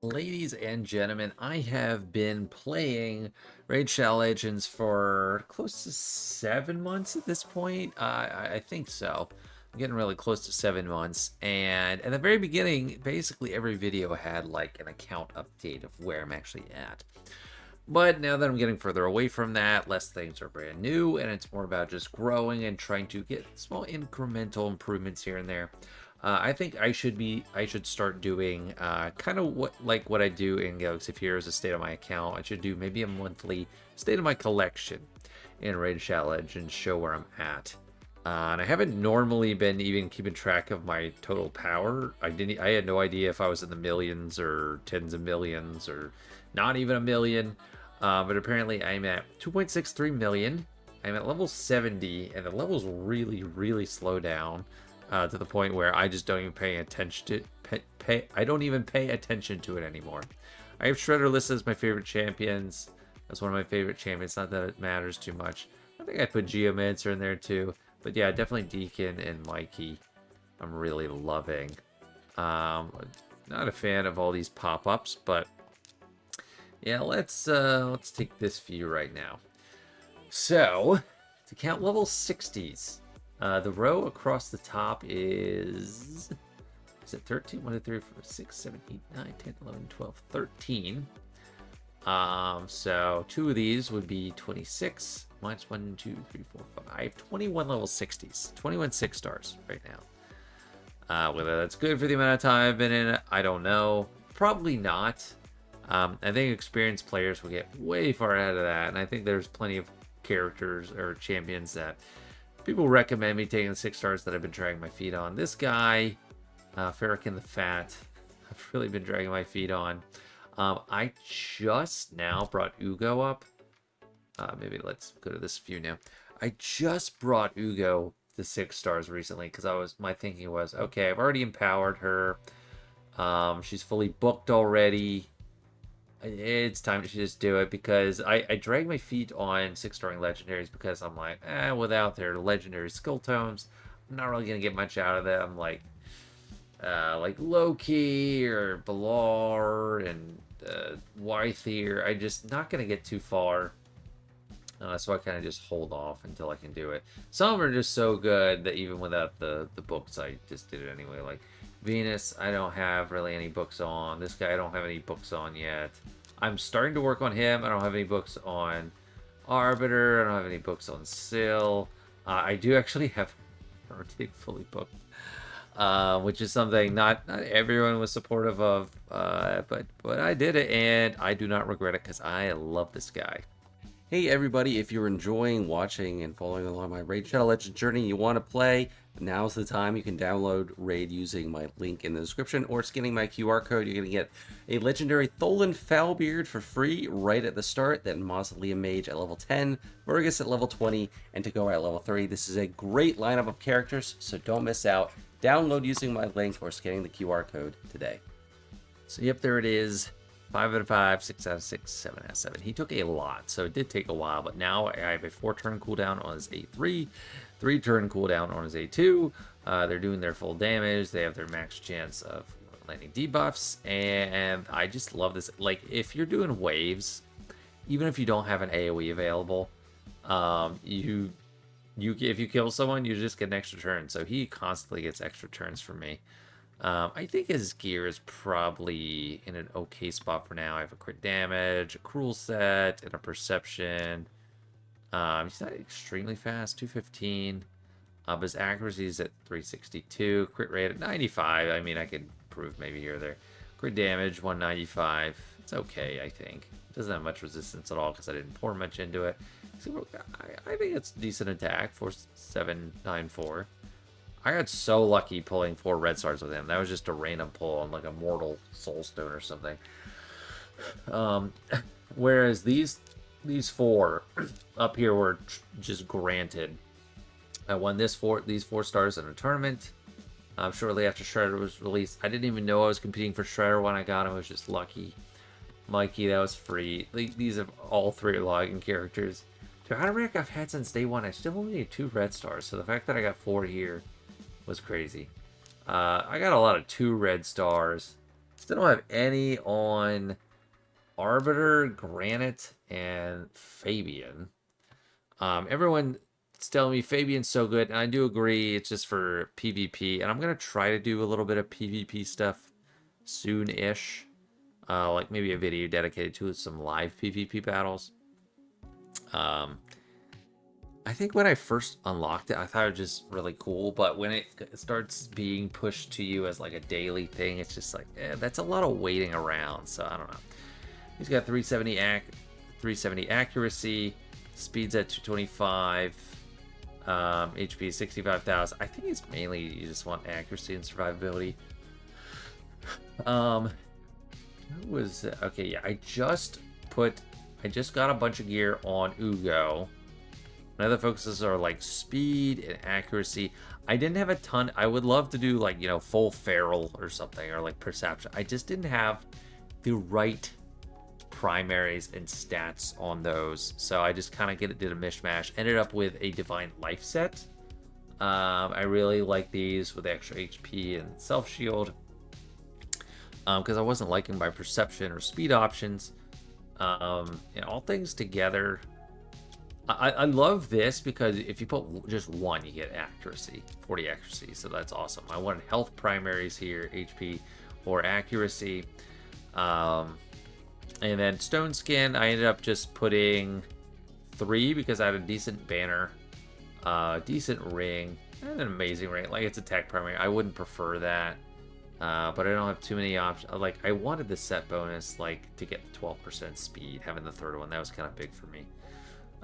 Ladies and gentlemen, I have been playing Raid Shadow Legends for close to 7 months at this point. I think so. I'm getting really close to 7 months. And at the very beginning, basically every video had like an account update of where I'm actually at. But now that I'm getting further away from that, less things are brand new, and it's more about just growing and trying to get small incremental improvements here and there. I think I should start doing kind of what I do in Galaxy of Heroes, a state of my account. I should do maybe a monthly state of my collection in Raid Shadow Legends, show where I'm at. And I haven't normally been even keeping track of my total power. I had no idea if I was in the millions or tens of millions or not even a million. But apparently I'm at 2.63 million. I'm at level 70, and the levels really slow down to the point where I just don't even pay attention to I don't even pay attention to it anymore. I have Shredder listed as my favorite champions. That's one of my favorite champions. Not that it matters too much. I think I put Geomancer in there too. But yeah, definitely Deacon and Mikey. I'm really loving. Not a fan of all these pop-ups, but yeah, let's take this view right now. So, to count level 60s, the row across the top is it 13? 1, 2, 3, 4, 6, 7, 8, 9, 10, 11, 12, 13. So two of these would be 26 minus 1, 2, 3, 4, 5. I have 21 level 60s, 21 6-stars right now. Whether that's good for the amount of time I've been in it, I don't know. Probably not. I think experienced players will get way far ahead of that, and I think there's plenty of characters or champions that people recommend me taking the 6-stars that I've been dragging my feet on. This guy, Farrakhan the Fat, I've really been dragging my feet on. I just now brought Ugo up. Maybe let's go to this view now. I just brought Ugo to 6-stars recently because my thinking was, okay, I've already empowered her. She's fully booked already. It's time to just do it because I drag my feet on 6-starring legendaries because I'm like, without their legendary skill tomes, I'm not really gonna get much out of them. Like Loki or Balar and Wythier, I just not gonna get too far. So I kind of just hold off until I can do it. Some are just so good that even without the books, I just did it anyway. Like Venus, I don't have really any books on. This guy, I don't have any books on yet. I'm starting to work on him. I don't have any books on Arbiter. I don't have any books on Syl. I do actually have Heretic fully booked, which is something not everyone was supportive of, but I did it, and I do not regret it because I love this guy. Hey everybody, if you're enjoying watching and following along my Raid Shadow Legends journey and you want to play, now's the time. You can download Raid using my link in the description or scanning my QR code. You're going to get a legendary Tholen Foulbeard for free right at the start, then Mausoleum Mage at level 10, Vergus at level 20, and Tagora at level 30. This is a great lineup of characters, so don't miss out. Download using my link or scanning the QR code today. So yep, there it is. 5 out of 5, 6 out of 6, 7 out of 7. He took a lot, so it did take a while, but now I have a 4-turn cooldown on his A3, 3-turn cooldown on his A2. They're doing their full damage. They have their max chance of landing debuffs, and I just love this. Like, if you're doing waves, even if you don't have an AoE available, if you kill someone, you just get an extra turn. So he constantly gets extra turns from me. I think his gear is probably in an okay spot for now. I have a crit damage, a cruel set, and a perception. He's not extremely fast, 215. But his accuracy is at 362. Crit rate at 95. I mean, I could improve maybe here or there. Crit damage, 195. It's okay, I think. It doesn't have much resistance at all because I didn't pour much into it. So I think it's decent attack, 4794. I got so lucky pulling 4 red stars with him. That was just a random pull on like a mortal soulstone or something. Whereas these 4 up here were just granted. I won these 4 stars in a tournament shortly after Shredder was released. I didn't even know I was competing for Shredder when I got him. I was just lucky. Mikey, that was free. These are all 3 login characters. Dude, I've had since day 1. I still only need 2 red stars, so the fact that I got 4 here was crazy. I got a lot of 2 red stars. Still don't have any on Arbiter, Granite, and Fabian. Everyone's telling me Fabian's so good, and I do agree. It's just for PvP, and I'm gonna try to do a little bit of PvP stuff soon-ish. Like maybe a video dedicated to some live PvP battles. I think when I first unlocked it, I thought it was just really cool, but when it starts being pushed to you as like a daily thing, it's just like, that's a lot of waiting around. So I don't know. He's got 370 accuracy, speeds at 225, HP 65,000. I think it's mainly you just want accuracy and survivability. Who was okay? Yeah, I just got a bunch of gear on Ugo. My other focuses are like speed and accuracy. I didn't have a ton. I would love to do like, you know, full feral or something, or like perception. I just didn't have the right primaries and stats on those, so I just kind of did a mishmash. Ended up with a divine life set. I really like these with extra HP and self shield, because I wasn't liking my perception or speed options. And all things together, I love this because if you put just one, you get accuracy, 40 accuracy, so that's awesome. I wanted health primaries here, HP or accuracy. And then stone skin, I ended up just putting 3 because I had a decent banner, decent ring, and an amazing ring. Like, it's a tech primary. I wouldn't prefer that, but I don't have too many options. Like, I wanted the set bonus, like, to get 12% speed. Having the third one, that was kind of big for me.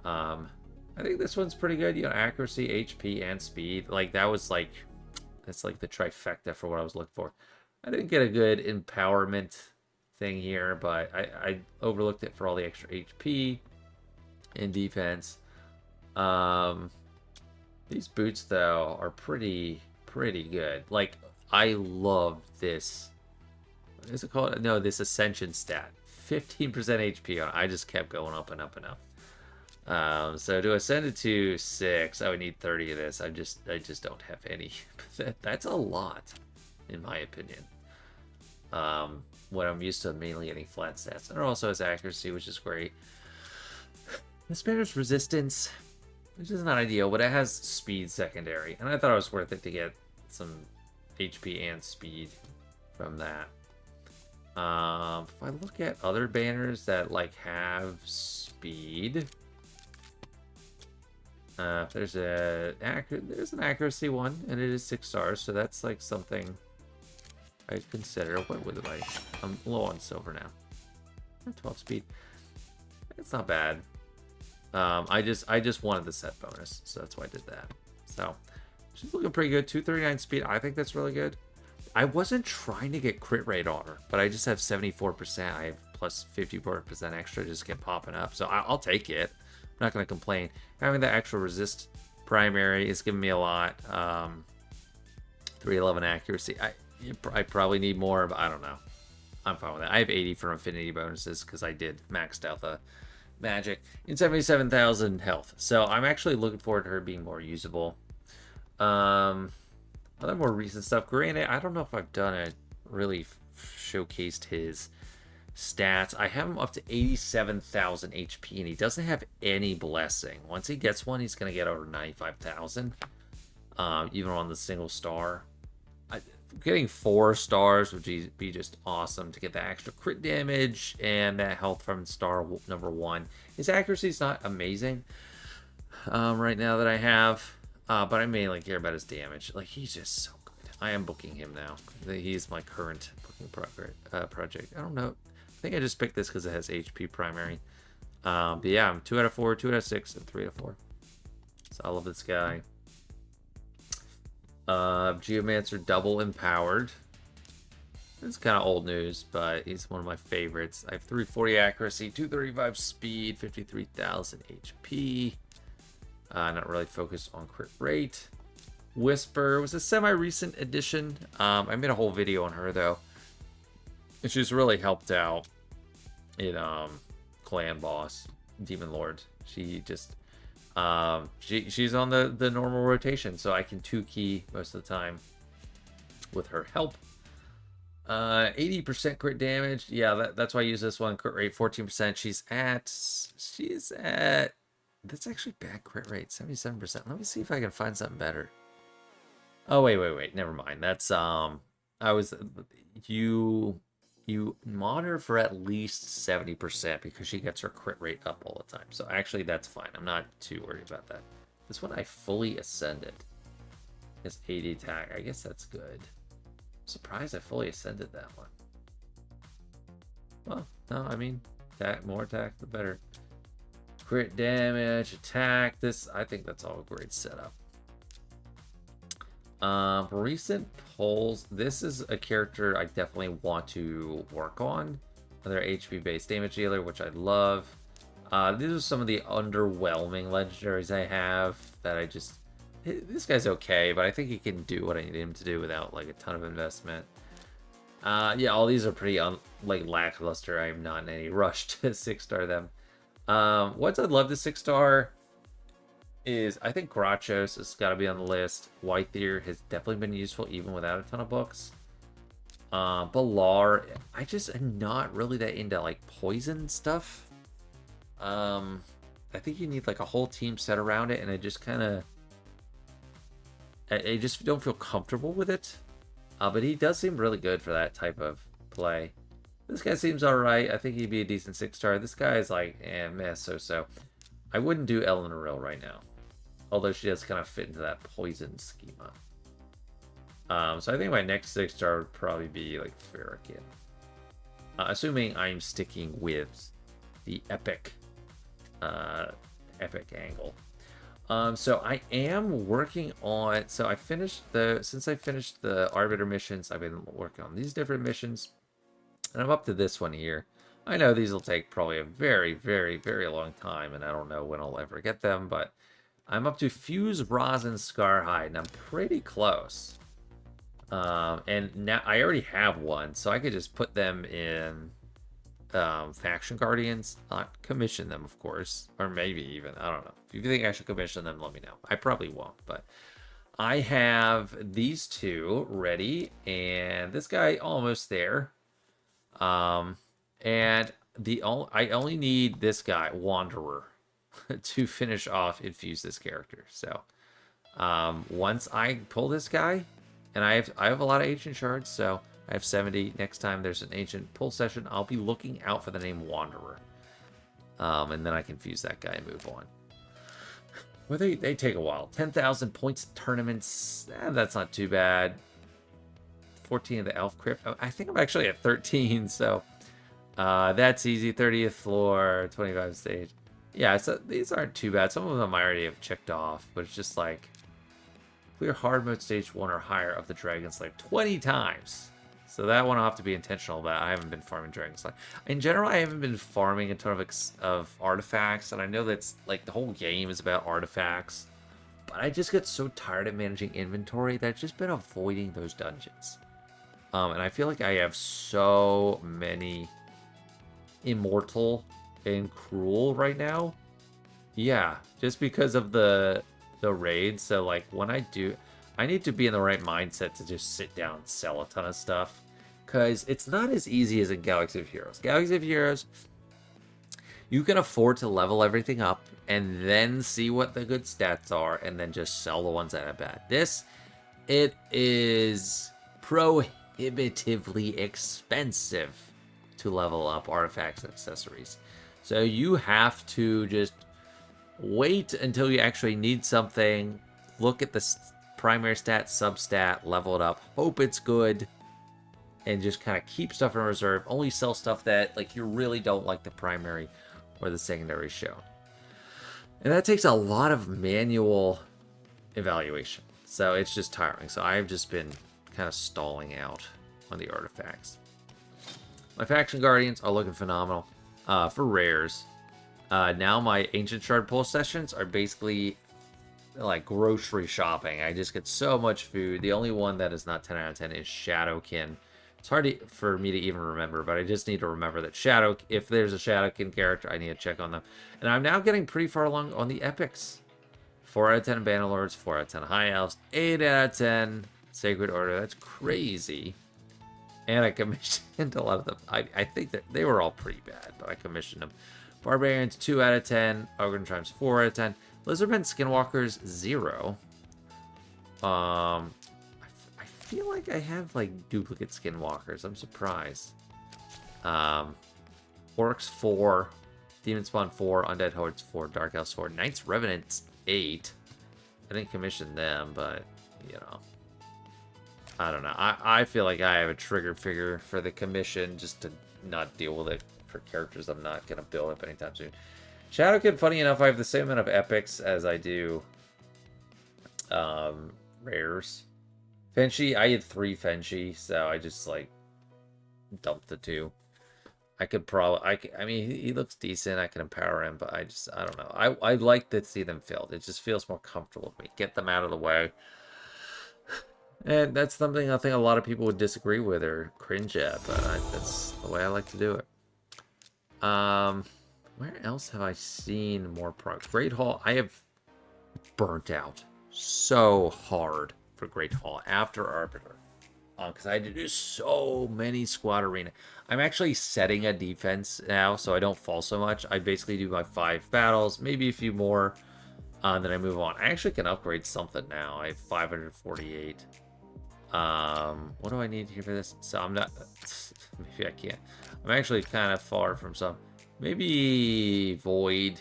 I think this one's pretty good. You know, accuracy, HP, and speed. Like, that's like the trifecta for what I was looking for. I didn't get a good empowerment thing here, but I overlooked it for all the extra HP and defense. These boots, though, are pretty good. Like, I love this. What is it called? No, this Ascension stat. 15% HP on it. I just kept going up and up and up. So to ascend it to 6, I would need 30 of this. I just don't have any. That's a lot, in my opinion. When I'm used to mainly getting flat stats. And it also has accuracy, which is great. The Spanner's resistance, which is not ideal, but it has speed secondary. And I thought it was worth it to get some HP and speed from that. If I look at other banners that like have speed, there's an accuracy one, and it is 6 stars, so that's like something I'd consider. What would I'm low on silver now. 12 speed. It's not bad. I just wanted the set bonus, so that's why I did that. So she's looking pretty good. 239 speed. I think that's really good. I wasn't trying to get crit rate on her, but I just have 74%. I have plus 54% extra, just get popping up. So I'll take it. I'm not going to complain. Having the actual resist primary is giving me a lot. 311 accuracy. I probably need more, but I don't know. I'm fine with that. I have 80 for affinity bonuses because I did maxed out the magic in 77,000 health. So I'm actually looking forward to her being more usable. Other more recent stuff. Granted, I don't know if I've done it, really showcased his stats. I have him up to 87,000 HP, and he doesn't have any blessing. Once he gets one, he's going to get over 95,000, even on the single star. Getting 4 stars would be just awesome to get the extra crit damage and that health from star number 1. His accuracy is not amazing right now that I have, but I mainly care about his damage. Like, he's just so good. I am booking him now. He's my current booking project. I don't know. I think I just picked this because it has HP primary. But yeah, I'm 2 out of 4, 2 out of 6, and 3 out of 4. So I love this guy. Geomancer double empowered. It's kind of old news, but he's one of my favorites. I have 340 accuracy, 235 speed, 53,000 HP. Not really focused on crit rate. Whisper was a semi-recent addition. I made a whole video on her though, and she's really helped out in Clan Boss, Demon Lord. She just she's on the normal rotation, so I can 2-key most of the time with her help. 80% crit damage. Yeah, that's why I use this one. Crit rate 14%. She's at that's actually bad crit rate, 77%. Let me see if I can find something better. Oh wait. Never mind. That's I was you you mod her for at least 70% because she gets her crit rate up all the time. So actually that's fine. I'm not too worried about that. This one I fully ascended. It's 80 attack. I guess that's good. Surprised I fully ascended that one. Well, no, I mean, more attack, the better. Crit damage, attack. I think that's all a great setup. Recent polls. This is a character I definitely want to work on. Another HP-based damage dealer, which I love. These are some of the underwhelming legendaries I have that I just... This guy's okay, but I think he can do what I need him to do without like a ton of investment. Yeah, all these are pretty lackluster. I'm not in any rush to 6-star them. What I'd love to 6-star is, I think Grachos has got to be on the list. Wythier has definitely been useful even without a ton of books. Balar, I just am not really that into like poison stuff. I think you need like a whole team set around it, and I just don't feel comfortable with it. But he does seem really good for that type of play. This guy seems alright. I think he'd be a decent 6-star. This guy is like, meh, so. I wouldn't do Eleanor right now. Although she does kind of fit into that poison schema. So I think my next 6-star would probably be like Farrakhan. Assuming I'm sticking with the epic angle. So I am working on, since I finished the Arbiter missions, I've been working on these different missions, and I'm up to this one here. I know these will take probably a very, very, very long time, and I don't know when I'll ever get them, but I'm up to Fuse Rosin Scarhide, and I'm pretty close. And now I already have one, so I could just put them in Faction Guardians, not commission them, of course, or maybe even, I don't know. If you think I should commission them, let me know. I probably won't, but I have these two ready, and this guy almost there. And I only need this guy, Wanderer, to finish off infuse this character. So once I pull this guy, and I have a lot of ancient shards, so I have 70. Next time there's an ancient pull session, I'll be looking out for the name Wanderer. And then I can fuse that guy and move on. Well, they take a while. 10,000 points tournaments. That's not too bad. 14 of the Elf Crypt. I think I'm actually at 13, so that's easy. 30th floor, 25 stage. Yeah, so these aren't too bad. Some of them I already have checked off, but it's just like clear hard mode stage 1 or higher of the Dragon Slave 20 times. So that one I'll have to be intentional about. I haven't been farming Dragon Slave. In general, I haven't been farming a ton of artifacts, and I know that's like the whole game is about artifacts. But I just get so tired of managing inventory that I've just been avoiding those dungeons. And I feel like I have so many Immortal and Cruel right now. Yeah, just because of the raid. So like when I need to be in the right mindset to just sit down and sell a ton of stuff, because it's not as easy as in Galaxy of Heroes. Galaxy of Heroes, you can afford to level everything up and then see what the good stats are and then just sell the ones that are bad. It is prohibitively expensive to level up artifacts and accessories. So you have to just wait until you actually need something, look at the primary stat, substat, level it up, hope it's good, and just kind of keep stuff in reserve. Only sell stuff that like you really don't like the primary or the secondary show. And that takes a lot of manual evaluation. So it's just tiring. So I've just been kind of stalling out on the artifacts. My Faction Guardians are looking phenomenal for rares. Now my Ancient Shard pull sessions are basically like grocery shopping. I just get so much food. The only one that is not 10 out of 10 is Shadowkin. It's hard for me to even remember, but I just need to remember that if there's a Shadowkin character, I need to check on them. And I'm now getting pretty far along on the epics. 4 out of 10 Bannerlords, 4 out of 10 High Elves, 8 out of 10 Sacred Order. That's crazy. And I commissioned a lot of them. I think that they were all pretty bad, but I commissioned them. Barbarians 2 out of 10. Ogre Chimes 4 out of 10. Lizardmen Skinwalkers 0. I feel like I have like duplicate Skinwalkers. I'm surprised. Orcs 4. Demon Spawn 4. Undead Hordes 4. Dark Elves 4. Knights Revenants 8. I didn't commission them, but you know. I don't know. I feel like I have a trigger figure for the commission just to not deal with it for characters I'm not going to build up anytime soon. Shadowkin, funny enough, I have the same amount of epics as I do rares. Fenshi, I had 3 Fenshi, so I just like dumped the 2. I could probably, I mean, he looks decent. I can empower him, but I don't know. I like to see them filled. It just feels more comfortable with me. Get them out of the way. And that's something I think a lot of people would disagree with or cringe at, but that's the way I like to do it. Where else have I seen more progress? Great Hall, I have burnt out so hard for Great Hall after Arbiter. Because I had to do so many squad arena. I'm actually setting a defense now, so I don't fall so much. I basically do my 5 battles, maybe a few more, then I move on. I actually can upgrade something now. I have 548. What do I need here for this? So I'm not, maybe I can't. I'm actually kind of far from some. Maybe Void.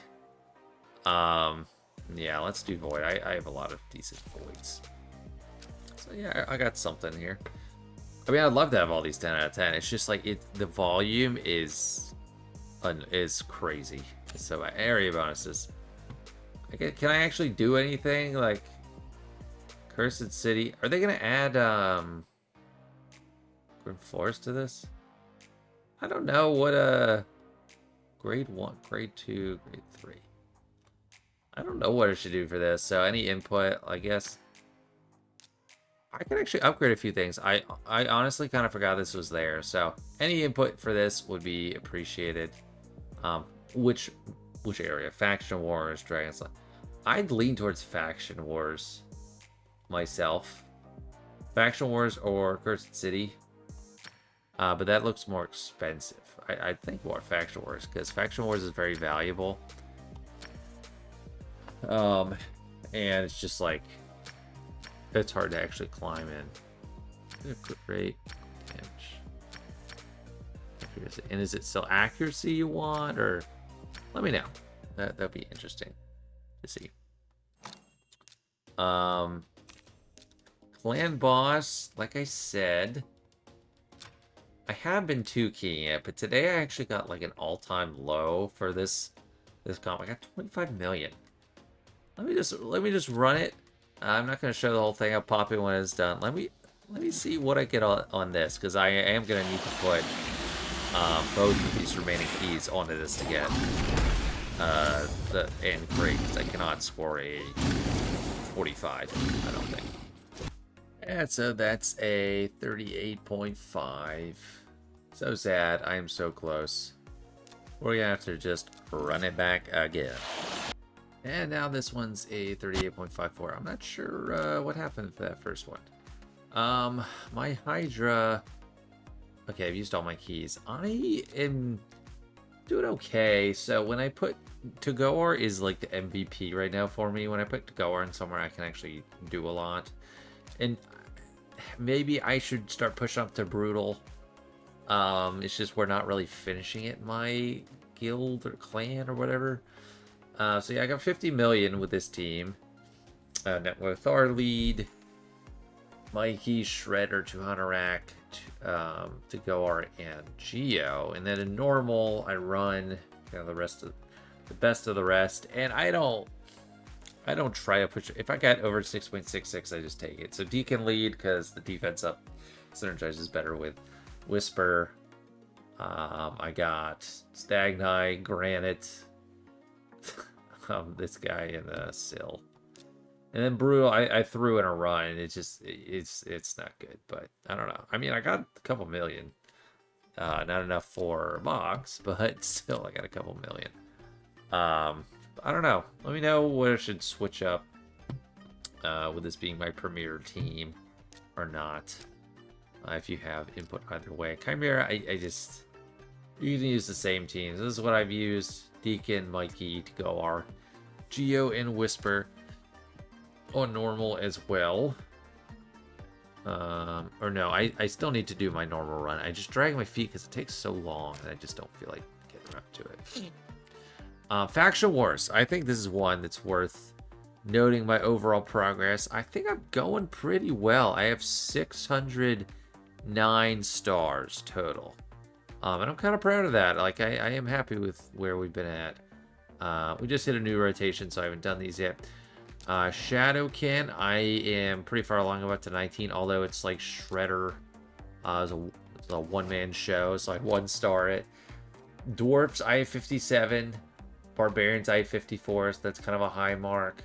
Yeah, let's do Void. I have a lot of decent Voids. So yeah, I got something here. I mean, I'd love to have all these 10 out of 10. It's just like the volume is crazy. So area bonuses. Can I actually do anything like Cursed City? Are they gonna add Grim Forest to this? I don't know what grade 1, grade 2, grade 3. I don't know what I should do for this. So any input, I guess. I can actually upgrade a few things. I honestly kind of forgot this was there. So any input for this would be appreciated. Which area? Faction Wars, Dragon's Lair. I'd lean towards Faction Wars myself. Faction Wars or Cursed City. But that looks more expensive. I think more Faction Wars, because Faction Wars is very valuable. And it's just like, it's hard to actually climb in. Crit rate, damage, accuracy. And is it still accuracy you want, or let me know. That'd be interesting to see. Clan boss, like I said, I have been 2-keying it, but today I actually got like an all-time low for this comp. I got 25 million. Let me just run it. I'm not going to show the whole thing. I'll pop it when it's done. Let me see what I get on this, because I am going to need to put both of these remaining keys onto this to get the end grade, because I cannot score a 45, I don't think. And so that's a 38.5. So sad. I am so close. We're going to have to just run it back again. And now this one's a 38.54. I'm not sure what happened to that first one. My Hydra... Okay, I've used all my keys. I am doing okay. So when I put... Togor is like the MVP right now for me. When I put Togor in somewhere, I can actually do a lot. And maybe I should start pushing up to Brutal. It's just we're not really finishing it in my guild or clan or whatever. So yeah, I got 50 million with this team. Net with our lead, Mikey, Shredder, Tuhanerak, Togor, and Geo. And then in normal, I run kind of the best of the rest. And I don't try to push. If I got over 6.66, I just take it. So Deacon lead because the defense up synergizes better with Whisper. I got Stag Knight, Granite. This guy in the Sill, and then Brutal. I threw in a run. It's not good, but I don't know. I mean, I got a couple million. Not enough for a box, but still, I got a couple million. I don't know. Let me know what I should switch up with this being my premier team or not. if you have input either way. Chimera, I just... You can use the same teams. This is what I've used. Deacon, Mikey to go our Geo and Whisper on normal as well. Or no, I still need to do my normal run. I just drag my feet because it takes so long and I just don't feel like getting up to it. Faction Wars. I think this is one that's worth noting my overall progress. I think I'm going pretty well. I have 609 stars total. And I'm kind of proud of that. Like, I am happy with where we've been at. We just hit a new rotation, so I haven't done these yet. Shadowkin, I am pretty far along, about to 19, although it's like Shredder. It's a one-man show, so I 1-star it. Dwarfs, I have 57. Barbarians, I have 54, so that's kind of a high mark.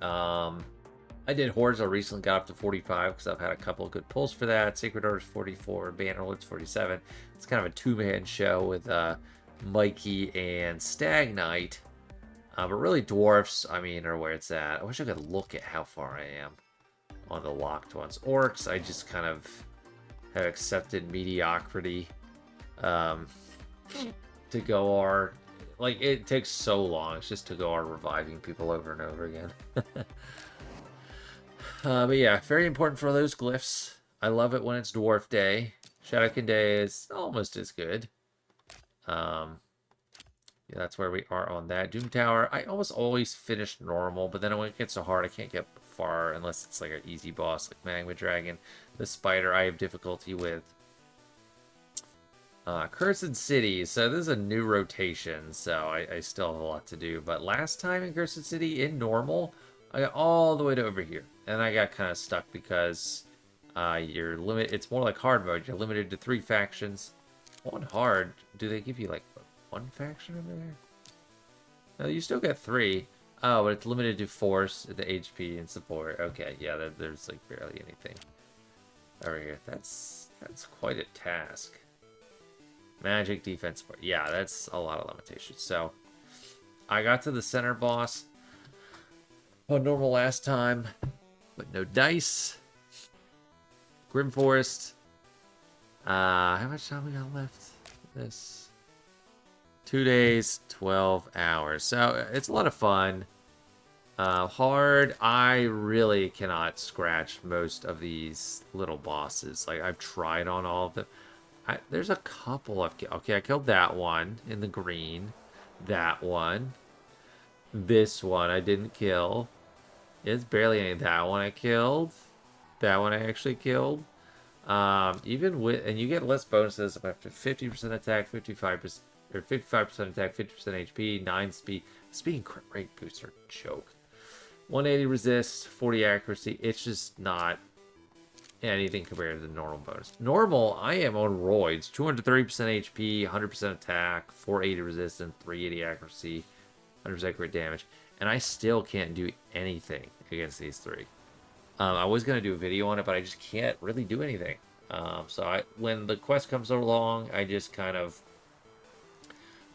I did Hordes. I recently got up to 45 because I've had a couple of good pulls for that. Sacred Orders 44, Bannerlords 47. It's kind of a two-man show with Mikey and Stag Knight. But really, Dwarfs, I mean, are where it's at. I wish I could look at how far I am on the locked ones. Orcs, I just kind of have accepted mediocrity to go our... Like, it takes so long. It's just to go our reviving people over and over again. But yeah, very important for those glyphs. I love it when it's Dwarf Day. Shadowkin Day is almost as good. Yeah, that's where we are on that. Doom Tower, I almost always finish normal, but then when it gets so hard, I can't get far unless it's like an easy boss like Magma Dragon. The Spider, I have difficulty with. Cursed City, so this is a new rotation, so I still have a lot to do. But last time in Cursed City, in normal, I got all the way to over here. And I got kind of stuck because you're limited. It's more like hard mode. You're limited to 3 factions. On hard, do they give you like 1 faction over there? No, you still get 3. Oh, but it's limited to force, the HP, and support. Okay, yeah, there's like barely anything over here. That's quite a task. Magic, defense, support. Yeah, that's a lot of limitations. So I got to the center boss on normal last time, but no dice. Grim Forest. How much time we got left? This 2 days, 12 hours. So it's a lot of fun. Hard. I really cannot scratch most of these little bosses. Like, I've tried on all of them. There's a couple of... Okay, I killed that one in the green. That one. This one I didn't kill. It's barely any. That one I killed. That one I actually killed. Even with... And you get less bonuses after 50% attack, 55%... Or 55% attack, 50% HP, 9 speed. Speed and crit rate boosts are a joke. 180 resist, 40 accuracy. It's just not anything compared to the normal bonus. Normal, I am on roids. 230% HP, 100% attack, 480 resistance, 380 accuracy, 100% crit damage. And I still can't do anything against these 3. I was going to do a video on it, but I just can't really do anything. So when the quest comes along, I just kind of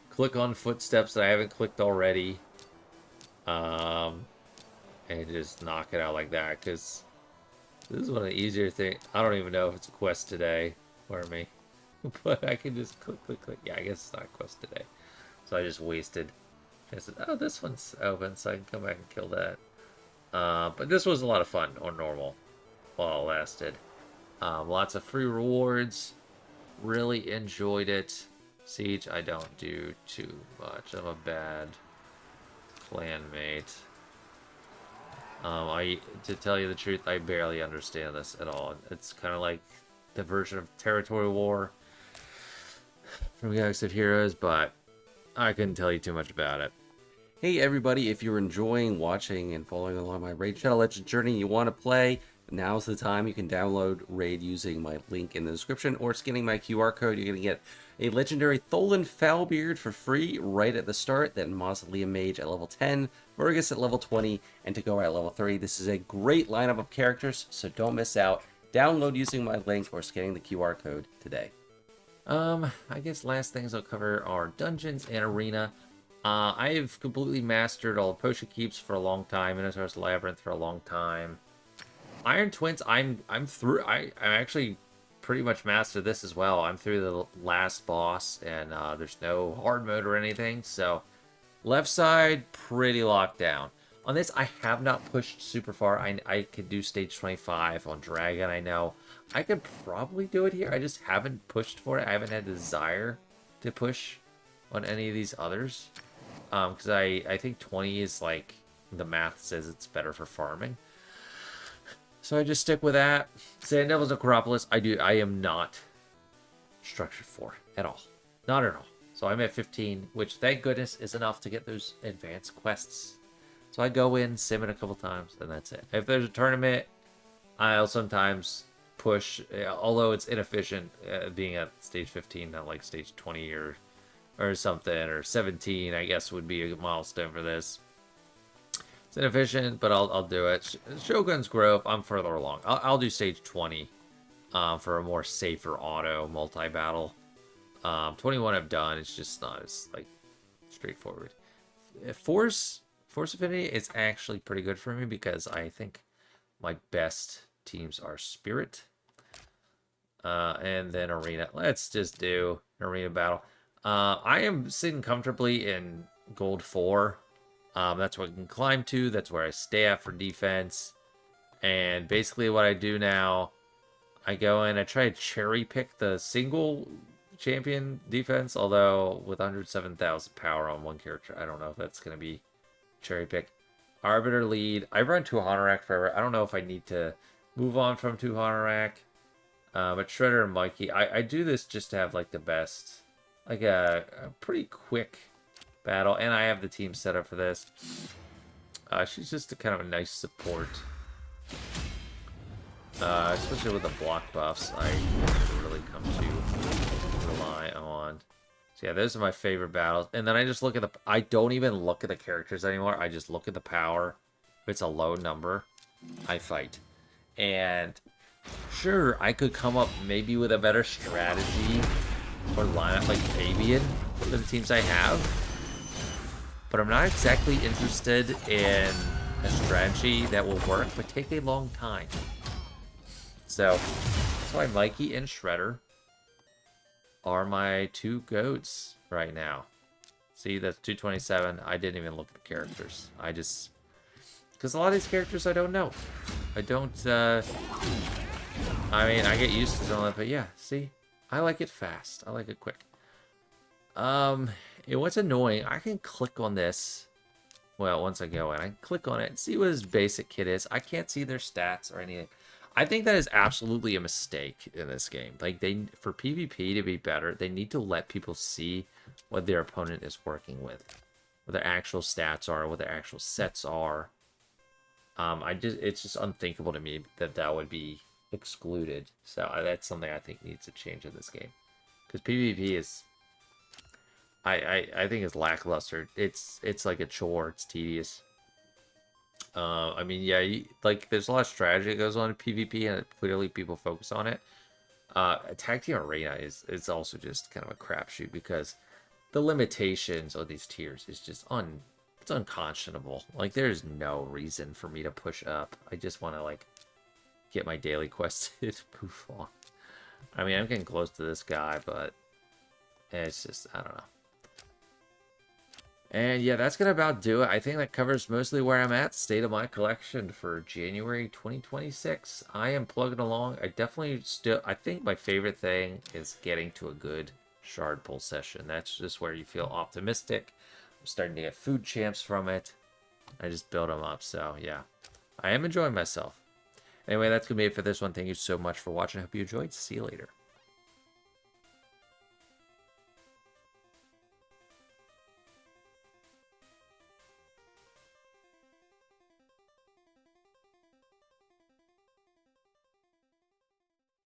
click on footsteps that I haven't clicked already. And just knock it out like that, because this is one of the easier things. I don't even know if it's a quest today for me. But I can just click. Yeah, I guess it's not a quest today. So I just wasted. I said, oh, this one's open, so I can come back and kill that. But this was a lot of fun on normal while it lasted. Lots of free rewards. Really enjoyed it. Siege, I don't do too much. I'm a bad clanmate. To tell you the truth, I barely understand this at all. It's kind of like the version of Territory War from Galaxy of Heroes, but I couldn't tell you too much about it. Hey everybody, if you're enjoying watching and following along my Raid Shadow Legends journey, you want to play, now's the time. You can download Raid using my link in the description or scanning my QR code. You're going to get a legendary Tholen Foulbeard for free right at the start, then Mausoleum Mage at level 10, Vergus at level 20, and Tagora at level 30. This is a great lineup of characters, so don't miss out. Download using my link or scanning the QR code today. I guess last things I'll cover are dungeons and arena. I've completely mastered all Potion Keeps for a long time, Minotaur's Labyrinth for a long time. Iron Twins, I'm through. I actually pretty much mastered this as well. I'm through the last boss, and there's no hard mode or anything. So left side pretty locked down. On this, I have not pushed super far. I could do stage 25 on Dragon. I know I could probably do it here. I just haven't pushed for it. I haven't had the desire to push on any of these others. Because I think 20 is like the math says it's better for farming. So I just stick with that. Sand Devils Acropolis, I am not structured for at all. Not at all. So I'm at 15, which thank goodness is enough to get those advanced quests. So I go in, sim it a couple times, and that's it. If there's a tournament, I'll sometimes push, although it's inefficient being at stage 15, not like stage 20 or something, or 17, I guess would be a milestone for this. It's inefficient, but I'll do it. Shogun's Grove, I'm further along. I'll do stage 20 for a more safer auto multi-battle. 21 I've done. It's just not as like straightforward. Force Affinity is actually pretty good for me because I think my best teams are Spirit and then Arena. Let's just do an Arena battle. I am sitting comfortably in Gold 4. That's what I can climb to. That's where I stay at for defense. And basically what I do now, I go in, I try to cherry pick the single champion defense, although with 107,000 power on one character, I don't know if that's going to be cherry pick. Arbiter lead. I run 2 Honorak forever. I don't know if I need to move on from 2 Honorak. But Shredder and Mikey, I do this just to have like the best, like a pretty quick battle, and I have the team set up for this. She's just a kind of a nice support, especially with the block buffs. I really come to rely on. So yeah, those are my favorite battles. And then I just look at the. I don't even look at the characters anymore. I just look at the power. If it's a low number, I fight. And sure, I could come up maybe with a better strategy or lineup like Fabian for the teams I have. But I'm not exactly interested in a strategy that will work, but take a long time. So, that's why Mikey and Shredder are my 2 goats right now. See, that's 227. I didn't even look at the characters. I just... Because a lot of these characters I don't know. I don't, I mean, I get used to some of it, but yeah, see? I like it fast. I like it quick. What's annoying, I can click on this. Well, once I go in, I can click on it and see what his basic kit is. I can't see their stats or anything. I think that is absolutely a mistake in this game. Like, for PvP to be better, they need to let people see what their opponent is working with. What their actual stats are, what their actual sets are. It's just unthinkable to me that that would be excluded. So that's something I think needs to change in this game. Because PvP is... I think it's lackluster. It's like a chore. It's tedious. I mean, yeah, like there's a lot of strategy that goes on in PvP, and clearly people focus on it. Tag Team Arena is also just kind of a crapshoot because the limitations of these tiers is just it's unconscionable. Like there's no reason for me to push up. I just want to like get my daily quest to move on. I mean, I'm getting close to this guy, but it's just I don't know. And yeah, that's going to about do it. I think that covers mostly where I'm at. State of my collection for January 2026. I am plugging along. I think my favorite thing is getting to a good shard pull session. That's just where you feel optimistic. I'm starting to get food champs from it. I just build them up. So yeah, I am enjoying myself. Anyway, that's going to be it for this one. Thank you so much for watching. I hope you enjoyed. See you later.